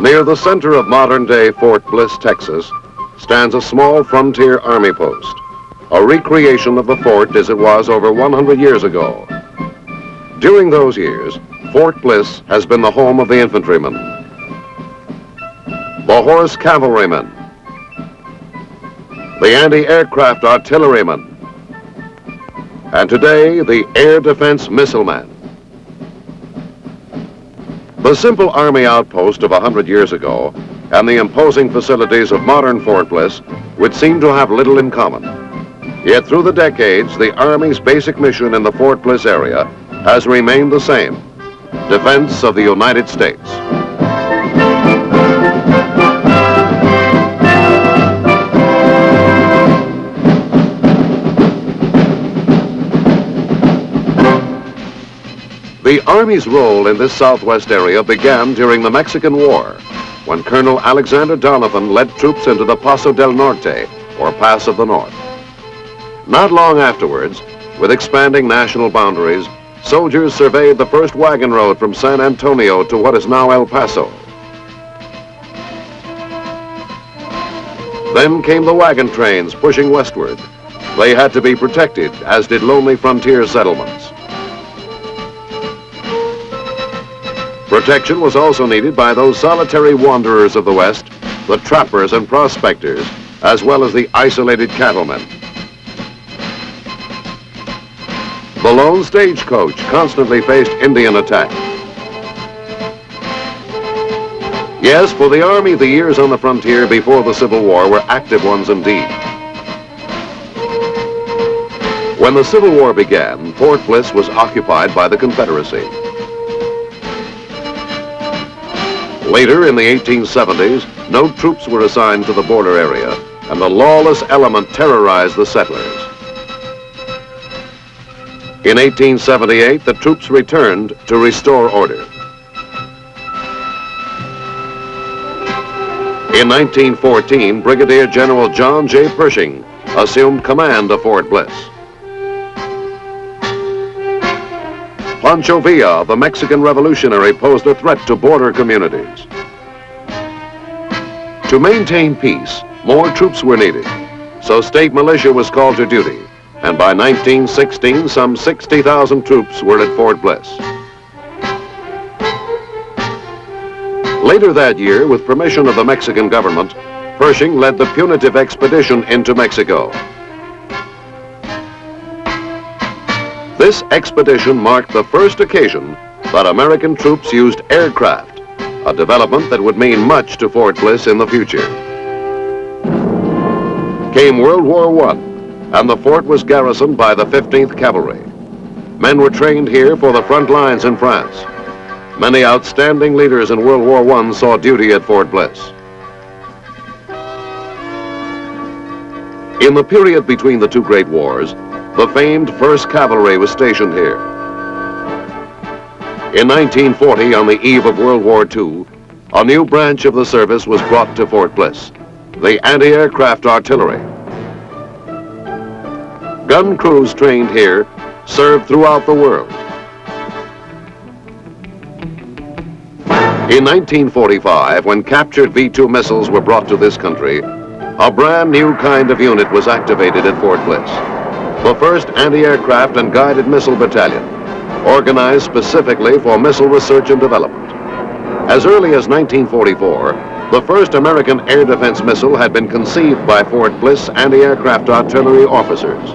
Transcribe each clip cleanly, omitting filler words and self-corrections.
Near the center of modern-day Fort Bliss, Texas, stands a small frontier army post, a recreation of the fort as it was over 100 years ago. During those years, Fort Bliss has been the home of the infantrymen, the horse cavalrymen, the anti-aircraft artillerymen, and today, the air defense missile man. The simple army outpost of 100 years ago and the imposing facilities of modern Fort Bliss would seem to have little in common. Yet through the decades, the Army's basic mission in the Fort Bliss area has remained the same: defense of the United States. The Army's role in this southwest area began during the Mexican War, when Colonel Alexander Donovan led troops into the Paso del Norte, or Pass of the North. Not long afterwards, with expanding national boundaries, soldiers surveyed the first wagon road from San Antonio to what is now El Paso. Then came the wagon trains pushing westward. They had to be protected, as did lonely frontier settlements. Protection was also needed by those solitary wanderers of the West, the trappers and prospectors, as well as the isolated cattlemen. The lone stagecoach constantly faced Indian attack. Yes, for the Army, the years on the frontier before the Civil War were active ones indeed. When the Civil War began, Fort Bliss was occupied by the Confederacy. Later, in the 1870s, no troops were assigned to the border area, and the lawless element terrorized the settlers. In 1878, the troops returned to restore order. In 1914, Brigadier General John J. Pershing assumed command of Fort Bliss. Pancho Villa, the Mexican revolutionary, posed a threat to border communities. To maintain peace, more troops were needed, so state militia was called to duty, and by 1916, some 60,000 troops were at Fort Bliss. Later that year, with permission of the Mexican government, Pershing led the punitive expedition into Mexico. This expedition marked the first occasion that American troops used aircraft, a development that would mean much to Fort Bliss in the future. Came World War I, and the fort was garrisoned by the 15th Cavalry. Men were trained here for the front lines in France. Many outstanding leaders in World War I saw duty at Fort Bliss. In the period between the two great wars, the famed 1st Cavalry was stationed here. In 1940, on the eve of World War II, a new branch of the service was brought to Fort Bliss, the anti-aircraft artillery. Gun crews trained here served throughout the world. In 1945, when captured V-2 missiles were brought to this country, a brand new kind of unit was activated at Fort Bliss. The 1st Anti-Aircraft and Guided Missile Battalion, organized specifically for missile research and development. As early as 1944, the first American air defense missile had been conceived by Fort Bliss anti-aircraft artillery officers.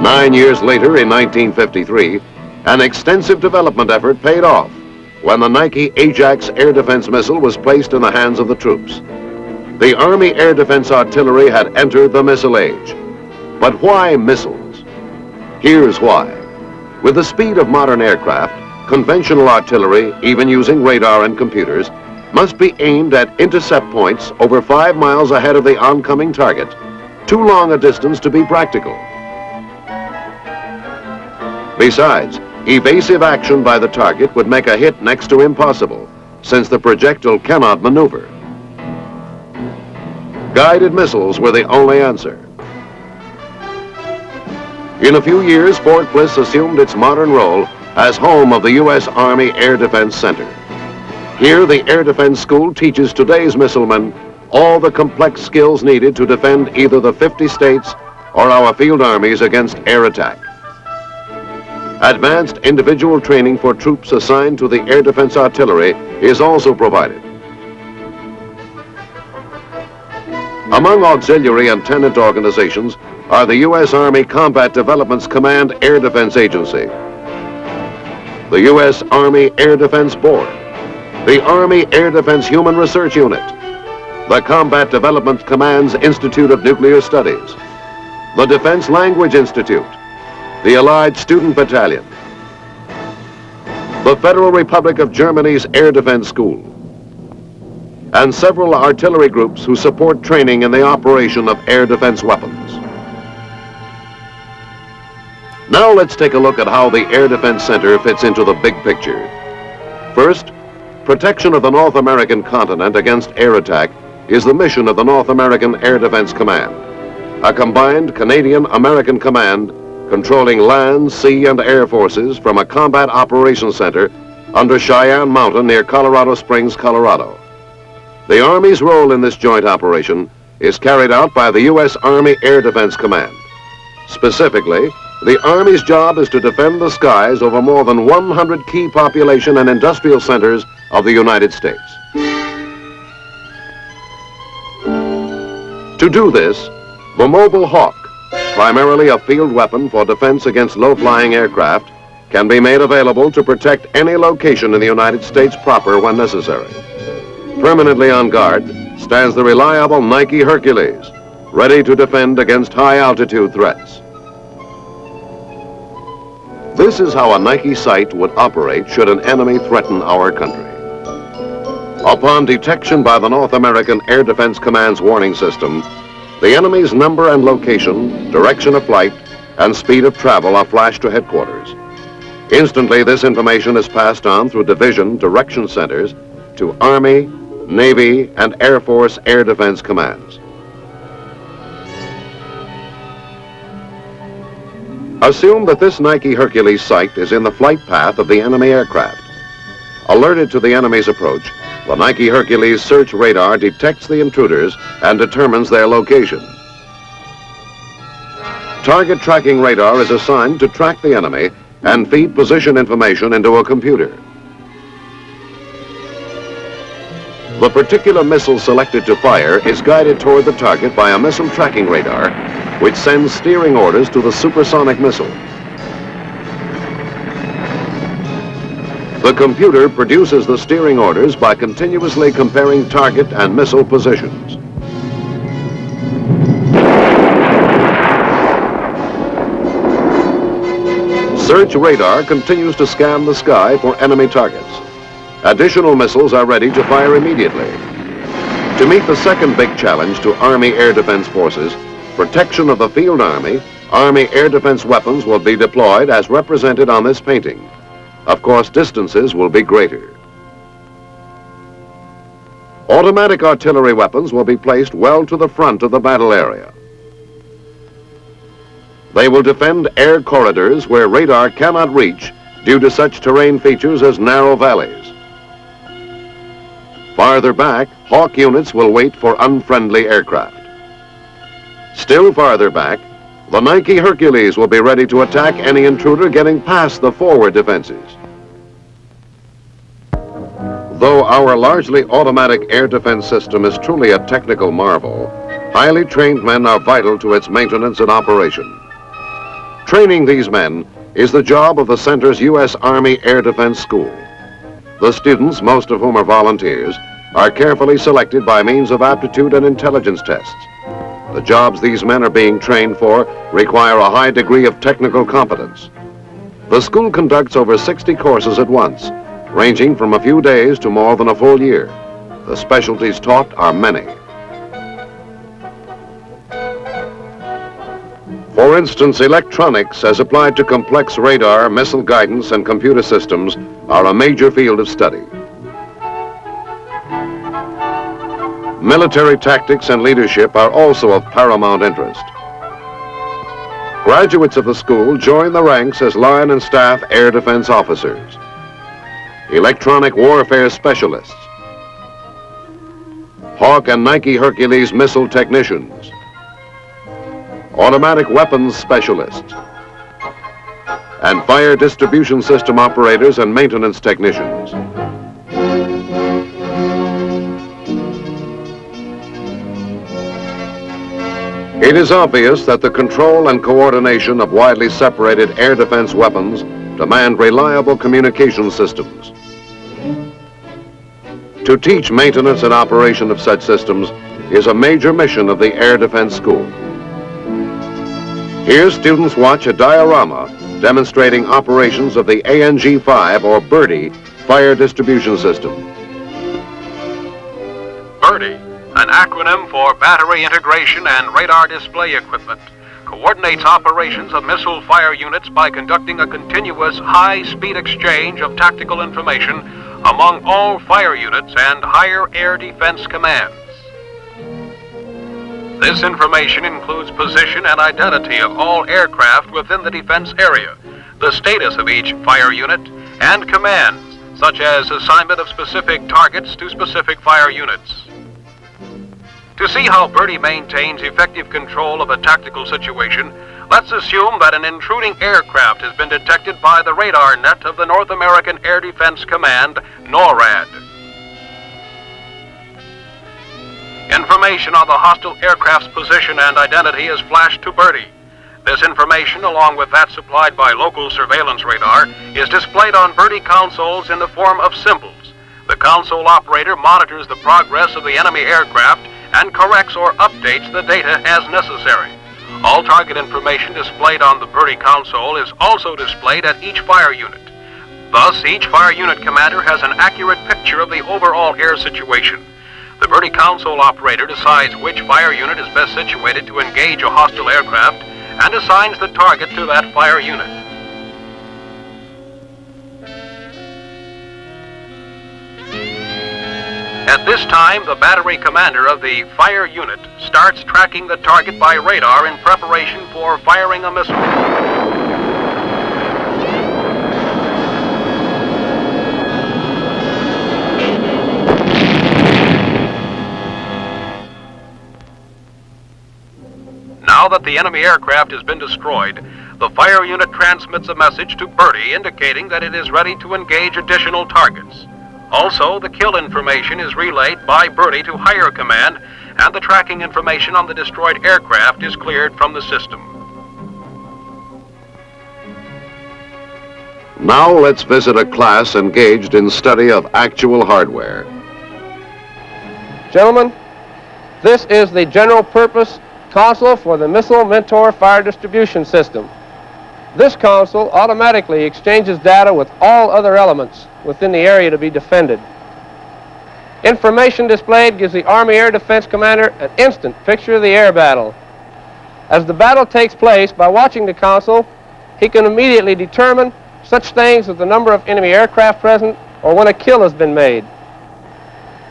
9 years later, in 1953, an extensive development effort paid off when the Nike Ajax air defense missile was placed in the hands of the troops. The Army Air Defense Artillery had entered the missile age. But why missiles? Here's why. With the speed of modern aircraft, conventional artillery, even using radar and computers, must be aimed at intercept points over 5 miles ahead of the oncoming target, too long a distance to be practical. Besides, evasive action by the target would make a hit next to impossible, since the projectile cannot maneuver. Guided missiles were the only answer. In a few years, Fort Bliss assumed its modern role as home of the U.S. Army Air Defense Center. Here, the Air Defense School teaches today's missilemen all the complex skills needed to defend either the 50 states or our field armies against air attack. Advanced individual training for troops assigned to the Air Defense Artillery is also provided. Among auxiliary and tenant organizations are the U.S. Army Combat Development's Command Air Defense Agency, the U.S. Army Air Defense Board, the Army Air Defense Human Research Unit, the Combat Development Command's Institute of Nuclear Studies, the Defense Language Institute, the Allied Student Battalion, the Federal Republic of Germany's Air Defense School, and several artillery groups who support training in the operation of air defense weapons. Now let's take a look at how the Air Defense Center fits into the big picture. First, protection of the North American continent against air attack is the mission of the North American Air Defense Command, a combined Canadian-American command controlling land, sea, and air forces from a combat operations center under Cheyenne Mountain near Colorado Springs, Colorado. The Army's role in this joint operation is carried out by the U.S. Army Air Defense Command. Specifically, the Army's job is to defend the skies over more than 100 key population and industrial centers of the United States. To do this, the Mobile Hawk, primarily a field weapon for defense against low-flying aircraft, can be made available to protect any location in the United States proper when necessary. Permanently on guard stands the reliable Nike Hercules, ready to defend against high-altitude threats. This is how a Nike sight would operate should an enemy threaten our country. Upon detection by the North American Air Defense Command's warning system, the enemy's number and location, direction of flight, and speed of travel are flashed to headquarters. Instantly, this information is passed on through division direction centers to Army, Navy, and Air Force Air Defense Commands. Assume that this Nike Hercules sight is in the flight path of the enemy aircraft. Alerted to the enemy's approach, the Nike Hercules search radar detects the intruders and determines their location. Target tracking radar is assigned to track the enemy and feed position information into a computer. The particular missile selected to fire is guided toward the target by a missile tracking radar, which sends steering orders to the supersonic missile. The computer produces the steering orders by continuously comparing target and missile positions. Search radar continues to scan the sky for enemy targets. Additional missiles are ready to fire immediately. To meet the second big challenge to Army Air Defense Forces, protection of the field army, Army air defense weapons will be deployed as represented on this painting. Of course, distances will be greater. Automatic artillery weapons will be placed well to the front of the battle area. They will defend air corridors where radar cannot reach due to such terrain features as narrow valleys. Farther back, Hawk units will wait for unfriendly aircraft. Still farther back, the Nike Hercules will be ready to attack any intruder getting past the forward defenses. Though our largely automatic air defense system is truly a technical marvel, highly trained men are vital to its maintenance and operation. Training these men is the job of the Center's U.S. Army Air Defense School. The students, most of whom are volunteers, are carefully selected by means of aptitude and intelligence tests. The jobs these men are being trained for require a high degree of technical competence. The school conducts over 60 courses at once, ranging from a few days to more than a full year. The specialties taught are many. For instance, electronics as applied to complex radar, missile guidance, and computer systems are a major field of study. Military tactics and leadership are also of paramount interest. Graduates of the school join the ranks as line and staff air defense officers, electronic warfare specialists, Hawk and Nike Hercules missile technicians, automatic weapons specialists, and fire distribution system operators and maintenance technicians. It is obvious that the control and coordination of widely separated air defense weapons demand reliable communication systems. To teach maintenance and operation of such systems is a major mission of the Air Defense School. Here, students watch a diorama demonstrating operations of the ANG-5 or Birdie fire distribution system. Birdie, an acronym for Battery Integration and Radar Display Equipment, coordinates operations of missile fire units by conducting a continuous high-speed exchange of tactical information among all fire units and higher air defense commands. This information includes position and identity of all aircraft within the defense area, the status of each fire unit, and commands, such as assignment of specific targets to specific fire units. To see how Birdie maintains effective control of a tactical situation, let's assume that an intruding aircraft has been detected by the radar net of the North American Air Defense Command, NORAD. Information on the hostile aircraft's position and identity is flashed to Birdie. This information, along with that supplied by local surveillance radar, is displayed on Birdie consoles in the form of symbols. The console operator monitors the progress of the enemy aircraft and corrects or updates the data as necessary. All target information displayed on the Birdie console is also displayed at each fire unit. Thus, each fire unit commander has an accurate picture of the overall air situation. The Birdie console operator decides which fire unit is best situated to engage a hostile aircraft and assigns the target to that fire unit. At this time, the battery commander of the fire unit starts tracking the target by radar in preparation for firing a missile. Now that the enemy aircraft has been destroyed, the fire unit transmits a message to Birdie indicating that it is ready to engage additional targets. Also, the kill information is relayed by Birdie to higher command, and the tracking information on the destroyed aircraft is cleared from the system. Now let's visit a class engaged in study of actual hardware. Gentlemen, this is the general purpose console for the Missile Mentor Fire Distribution System. This console automatically exchanges data with all other elements within the area to be defended. Information displayed gives the Army Air Defense Commander an instant picture of the air battle. As the battle takes place, by watching the console, he can immediately determine such things as the number of enemy aircraft present or when a kill has been made,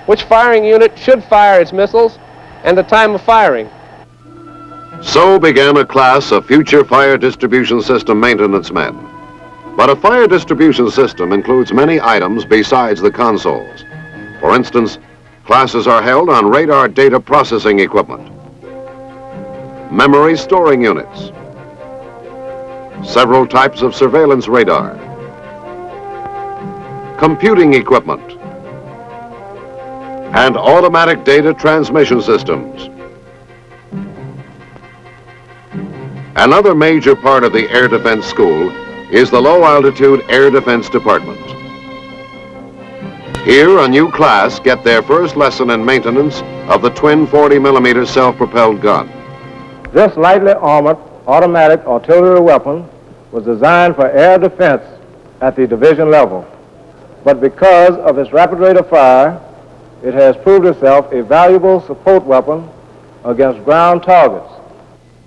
which firing unit should fire its missiles, and the time of firing. So began a class of future fire distribution system maintenance men. But a fire distribution system includes many items besides the consoles. For instance, classes are held on radar data processing equipment, memory storing units, several types of surveillance radar, computing equipment, and automatic data transmission systems. Another major part of the Air Defense School is the Low Altitude Air Defense Department. Here, a new class get their first lesson in maintenance of the twin 40mm self-propelled gun. This lightly armored automatic artillery weapon was designed for air defense at the division level. But because of its rapid rate of fire, it has proved itself a valuable support weapon against ground targets.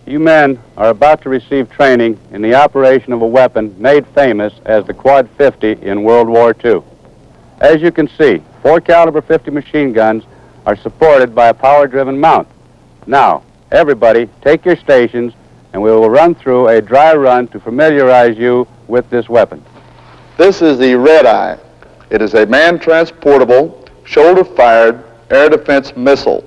You men are about to receive training in the operation of a weapon made famous as the Quad 50 in World War II. As you can see, 4 caliber 50 machine guns are supported by a power-driven mount. Now, everybody, take your stations and we will run through a dry run to familiarize you with this weapon. This is the Red Eye. It is a man-transportable, shoulder-fired air defense missile.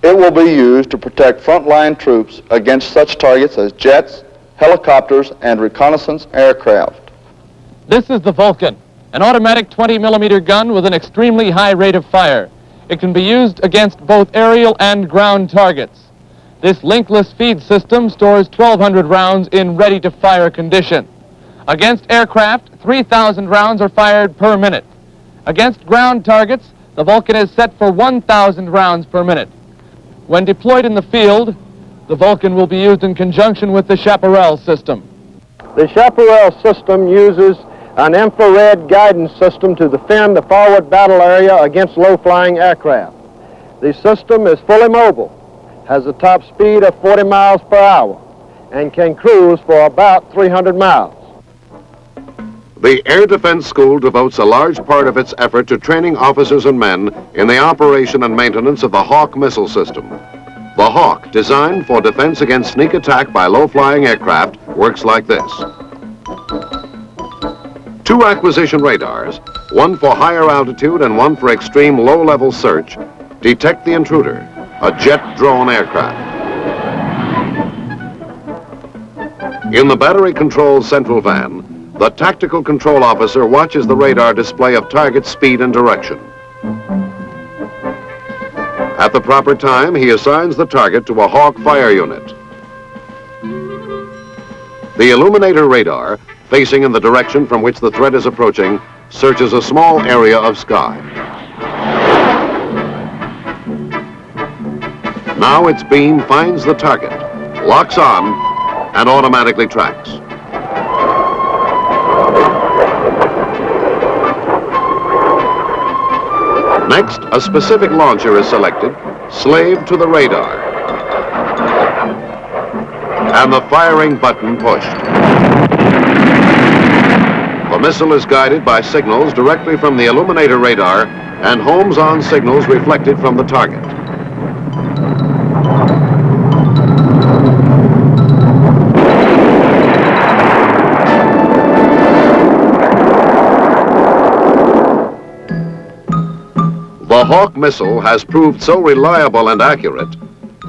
It will be used to protect frontline troops against such targets as jets, helicopters, and reconnaissance aircraft. This is the Vulcan, an automatic 20-millimeter gun with an extremely high rate of fire. It can be used against both aerial and ground targets. This linkless feed system stores 1,200 rounds in ready-to-fire condition. Against aircraft, 3,000 rounds are fired per minute. Against ground targets, the Vulcan is set for 1,000 rounds per minute. When deployed in the field, the Vulcan will be used in conjunction with the Chaparral system. The Chaparral system uses an infrared guidance system to defend the forward battle area against low-flying aircraft. The system is fully mobile, has a top speed of 40 miles per hour, and can cruise for about 300 miles. The Air Defense School devotes a large part of its effort to training officers and men in the operation and maintenance of the Hawk missile system. The Hawk, designed for defense against sneak attack by low-flying aircraft, works like this. 2 acquisition radars, one for higher altitude and one for extreme low-level search, detect the intruder, a jet drone aircraft. In the battery-controlled central van, the tactical control officer watches the radar display of target speed and direction. At the proper time, he assigns the target to a Hawk fire unit. The illuminator radar, facing in the direction from which the threat is approaching, searches a small area of sky. Now its beam finds the target, locks on, and automatically tracks. Next, a specific launcher is selected, slaved to the radar, and the firing button pushed. The missile is guided by signals directly from the illuminator radar and homes on signals reflected from the target. The Hawk missile has proved so reliable and accurate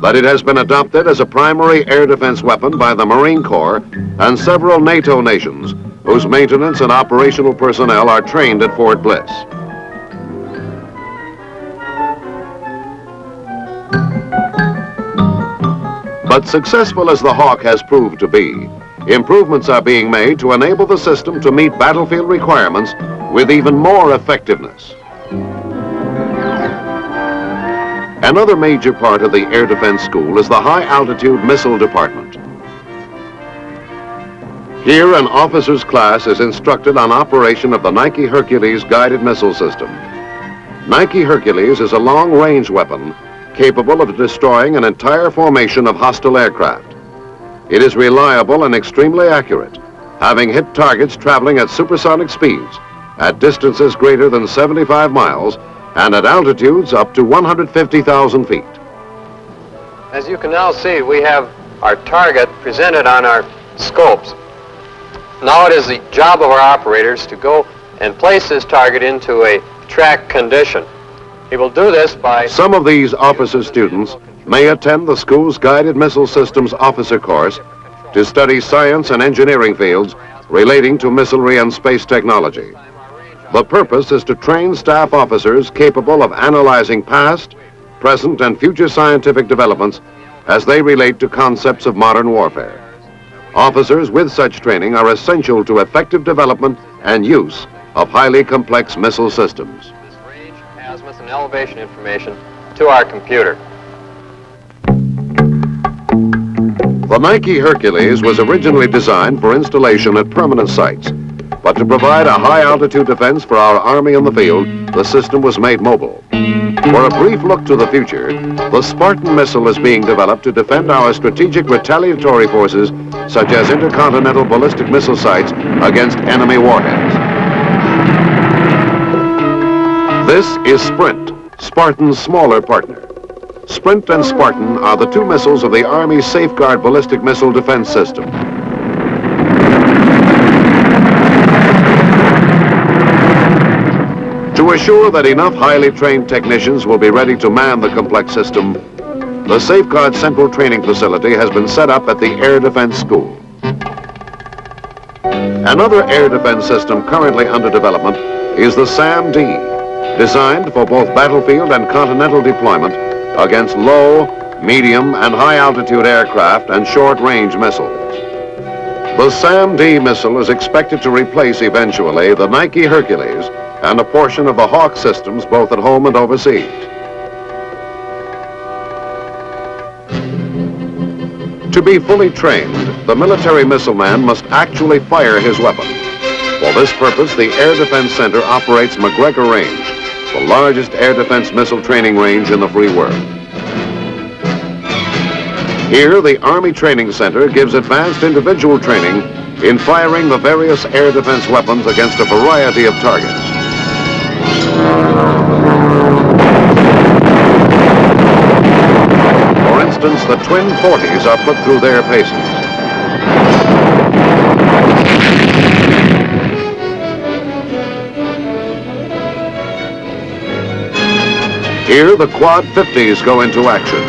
that it has been adopted as a primary air defense weapon by the Marine Corps and several NATO nations whose maintenance and operational personnel are trained at Fort Bliss. But successful as the Hawk has proved to be, improvements are being made to enable the system to meet battlefield requirements with even more effectiveness. Another major part of the Air Defense School is the High Altitude Missile Department. Here, an officer's class is instructed on operation of the Nike Hercules guided missile system. Nike Hercules is a long-range weapon capable of destroying an entire formation of hostile aircraft. It is reliable and extremely accurate, having hit targets traveling at supersonic speeds, at distances greater than 75 miles, and at altitudes up to 150,000 feet. As you can now see, we have our target presented on our scopes. Now it is the job of our operators to go and place this target into a track condition. He will do this by... Some of these officer students may attend the school's Guided Missile Systems Officer course to study science and engineering fields relating to missilery and space technology. The purpose is to train staff officers capable of analyzing past, present, and future scientific developments as they relate to concepts of modern warfare. Officers with such training are essential to effective development and use of highly complex missile systems. This range, azimuth, and elevation information to our computer. The Nike Hercules was originally designed for installation at permanent sites, but to provide a high-altitude defense for our Army in the field, the system was made mobile. For a brief look to the future, the Spartan missile is being developed to defend our strategic retaliatory forces, such as intercontinental ballistic missile sites, against enemy warheads. This is Sprint, Spartan's smaller partner. Sprint and Spartan are the two missiles of the Army's Safeguard ballistic missile defense system. To assure that enough highly trained technicians will be ready to man the complex system, the Safeguard Central Training Facility has been set up at the Air Defense School. Another air defense system currently under development is the SAM-D, designed for both battlefield and continental deployment against low, medium, and high-altitude aircraft and short-range missiles. The SAM-D missile is expected to replace eventually the Nike Hercules and a portion of the Hawk systems both at home and overseas. To be fully trained, the military missile man must actually fire his weapon. For this purpose, the Air Defense Center operates McGregor Range, the largest air defense missile training range in the free world. Here, the Army Training Center gives advanced individual training in firing the various air defense weapons against a variety of targets. For instance, the twin 40s are put through their paces. Here, the quad 50s go into action.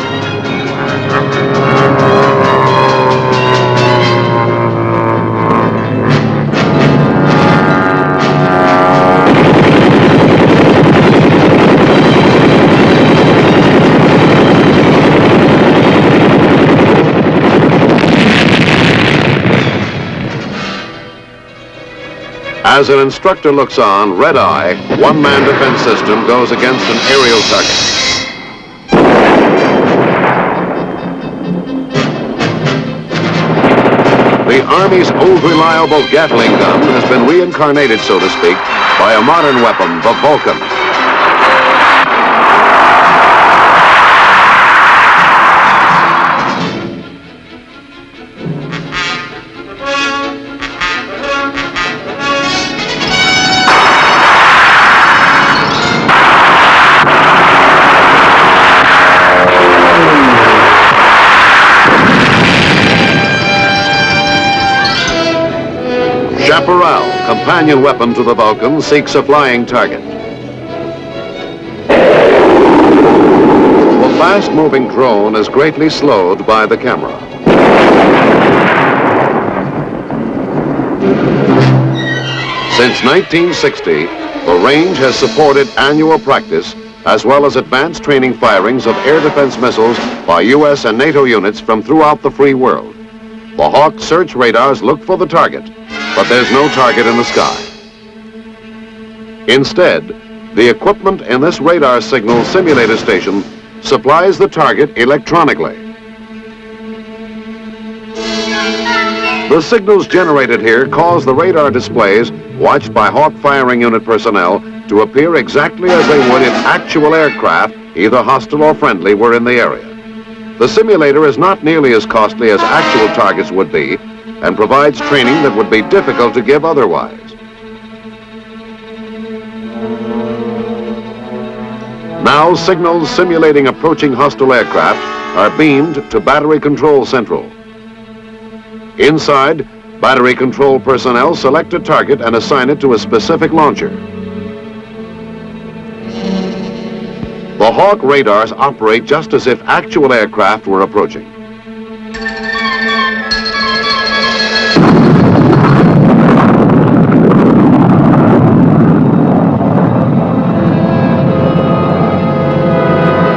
As an instructor looks on, Red Eye, one-man defense system, goes against an aerial target. The Army's old reliable Gatling gun has been reincarnated, so to speak, by a modern weapon, the Vulcan. Chaparral, companion weapon to the Vulcan, seeks a flying target. The fast-moving drone is greatly slowed by the camera. Since 1960, the range has supported annual practice as well as advanced training firings of air defense missiles by U.S. and NATO units from throughout the free world. The Hawk search radars look for the target, but there's no target in the sky. Instead, the equipment in this radar signal simulator station supplies the target electronically. The signals generated here cause the radar displays, watched by Hawk firing unit personnel, to appear exactly as they would if actual aircraft, either hostile or friendly, were in the area. The simulator is not nearly as costly as actual targets would be, and provides training that would be difficult to give otherwise. Now, signals simulating approaching hostile aircraft are beamed to Battery Control Central. Inside, Battery Control personnel select a target and assign it to a specific launcher. The Hawk radars operate just as if actual aircraft were approaching.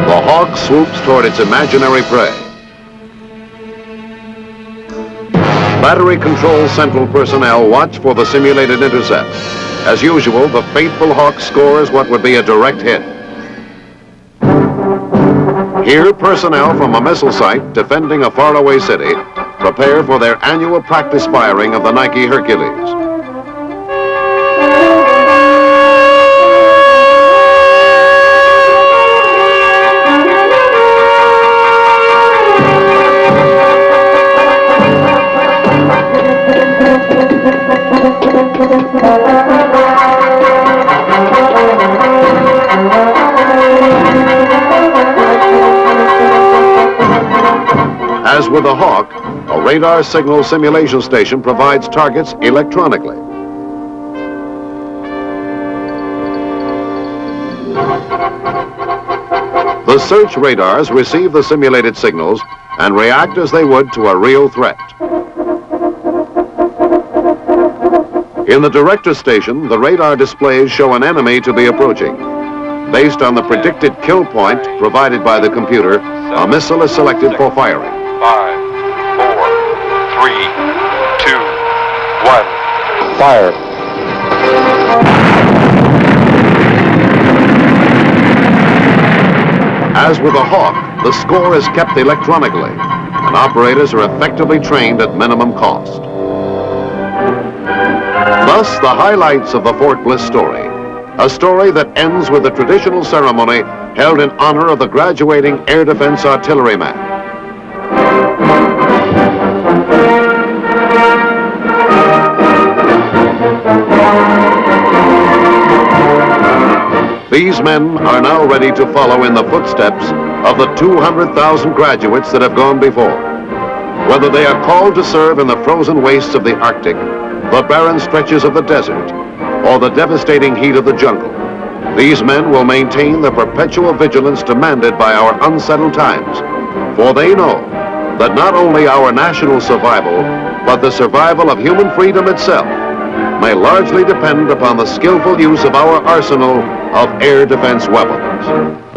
The Hawk swoops toward its imaginary prey. Battery Control Central personnel watch for the simulated intercept. As usual, the faithful Hawk scores what would be a direct hit. Here, personnel from a missile site defending a faraway city prepare for their annual practice firing of the Nike Hercules. As with the Hawk, a radar signal simulation station provides targets electronically. The search radars receive the simulated signals and react as they would to a real threat. In the director station, the radar displays show an enemy to be approaching. Based on the predicted kill point provided by the computer, a missile is selected for firing. 5, 4, 3, 2, 1. Fire. As with the Hawk, the score is kept electronically, and operators are effectively trained at minimum cost. Thus, the highlights of the Fort Bliss story. A story that ends with a traditional ceremony held in honor of the graduating Air Defense Artilleryman. These men are now ready to follow in the footsteps of the 200,000 graduates that have gone before. Whether they are called to serve in the frozen wastes of the Arctic, the barren stretches of the desert, or the devastating heat of the jungle, these men will maintain the perpetual vigilance demanded by our unsettled times, for they know that not only our national survival, but the survival of human freedom itself may largely depend upon the skillful use of our arsenal of air defense weapons.